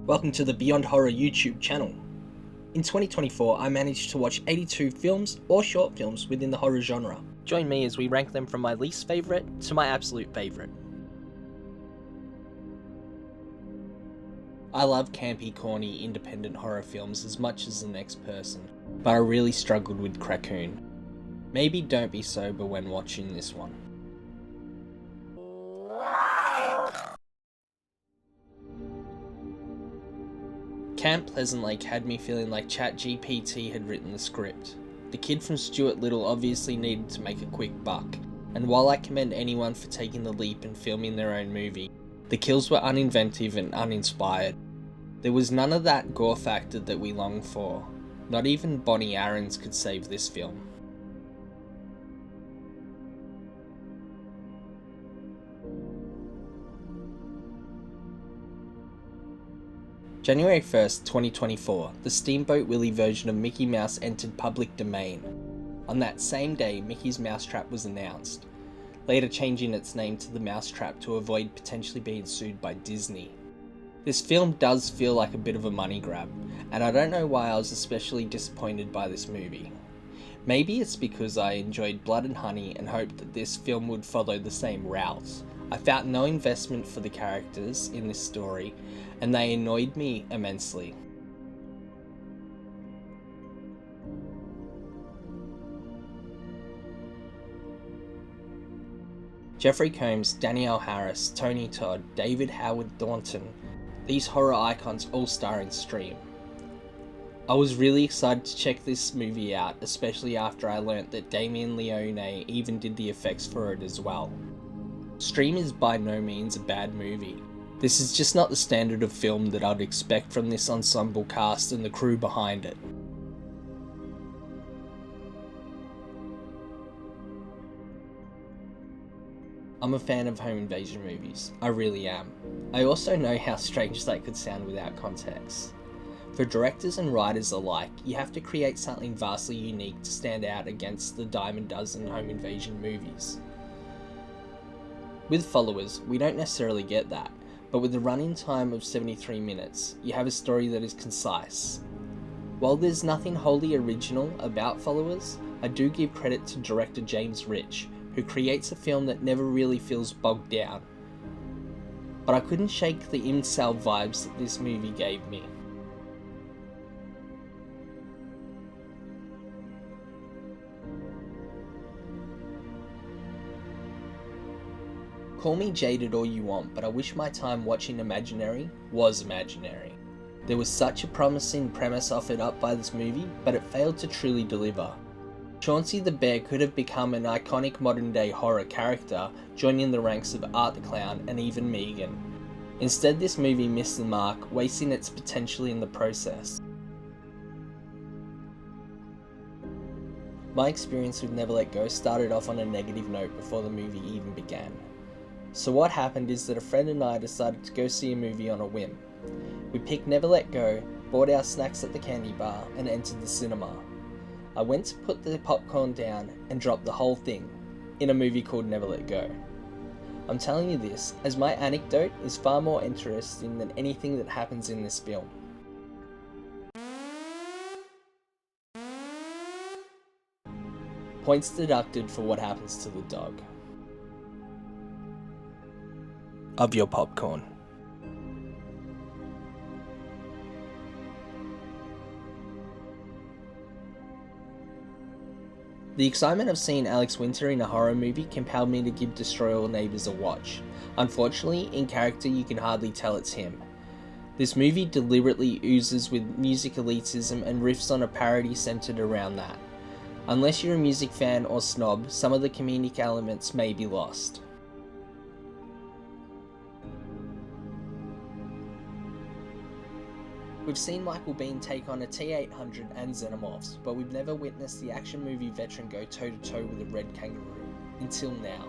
Welcome to the Beyond Horror YouTube channel. In 2024, I managed to watch 82 films or short films within the horror genre. Join me as we rank them from my least favourite to my absolute favourite. I love campy, corny, independent horror films as much as the next person, but I really struggled with Crackcoon. Maybe don't be sober when watching this one. Camp Pleasant Lake had me feeling like ChatGPT had written the script. The kid from Stuart Little obviously needed to make a quick buck, and while I commend anyone for taking the leap and filming their own movie, the kills were uninventive and uninspired. There was none of that gore factor that we long for. Not even Bonnie Aarons could save this film. January 1st, 2024, the Steamboat Willie version of Mickey Mouse entered public domain. On that same day, Mickey's Mousetrap was announced, later changing its name to The Mousetrap to avoid potentially being sued by Disney. This film does feel like a bit of a money grab, and I don't know why I was especially disappointed by this movie. Maybe it's because I enjoyed Blood and Honey and hoped that this film would follow the same route. I felt no investment for the characters in this story, and they annoyed me immensely. Jeffrey Combs, Danielle Harris, Tony Todd, David Howard Thornton, these horror icons all star in Stream. I was really excited to check this movie out, especially after I learnt that Damien Leone even did the effects for it as well. Stream is by no means a bad movie. This is just not the standard of film that I'd expect from this ensemble cast and the crew behind it. I'm a fan of home invasion movies, I really am. I also know how strange that could sound without context. For directors and writers alike, you have to create something vastly unique to stand out against the dime a dozen home invasion movies. With Followers, we don't necessarily get that, but with a running time of 73 minutes, you have a story that is concise. While there's nothing wholly original about Followers, I do give credit to director James Rich, who creates a film that never really feels bogged down. But I couldn't shake the incel vibes that this movie gave me. Call me jaded all you want, but I wish my time watching Imaginary was Imaginary. There was such a promising premise offered up by this movie, but it failed to truly deliver. Chauncey the Bear could have become an iconic modern day horror character, joining the ranks of Art the Clown and even Megan. Instead, this movie missed the mark, wasting its potential in the process. My experience with Never Let Go started off on a negative note before the movie even began. So what happened is that a friend and I decided to go see a movie on a whim. We picked Never Let Go, bought our snacks at the candy bar, and entered the cinema. I went to put the popcorn down and dropped the whole thing, in a movie called Never Let Go. I'm telling you this, as my anecdote is far more interesting than anything that happens in this film. Points deducted for what happens to the dog. Of your popcorn. The excitement of seeing Alex Winter in a horror movie compelled me to give Destroy All Neighbors a watch. Unfortunately, in character you can hardly tell it's him. This movie deliberately oozes with music elitism and riffs on a parody centered around that. Unless you're a music fan or snob, some of the comedic elements may be lost. We've seen Michael Biehn take on a T-800 and Xenomorphs, but we've never witnessed the action movie veteran go toe-to-toe with a red kangaroo. Until now.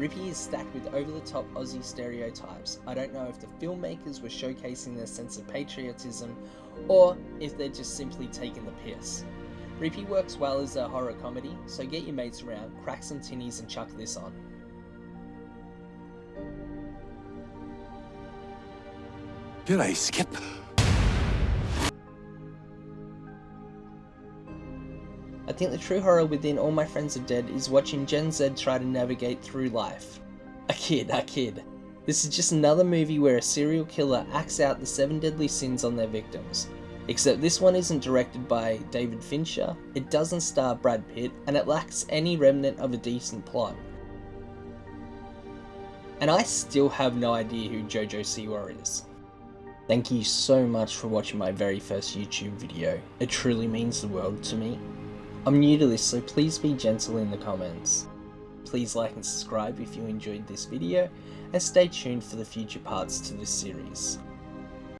Rippy is stacked with over-the-top Aussie stereotypes. I don't know if the filmmakers were showcasing their sense of patriotism, or if they're just simply taking the piss. Rippy works well as a horror comedy, so get your mates around, crack some tinnies and chuck this on. G'day, Skip. I think the true horror within All My Friends Are Dead is watching Gen Z try to navigate through life. I kid. This is just another movie where a serial killer acts out the 7 deadly sins on their victims. Except this one isn't directed by David Fincher, it doesn't star Brad Pitt, and it lacks any remnant of a decent plot. And I still have no idea who Jojo Siwa is. Thank you so much for watching my very first YouTube video. It truly means the world to me. I'm new to this, so please be gentle in the comments. Please like and subscribe if you enjoyed this video, and stay tuned for the future parts to this series.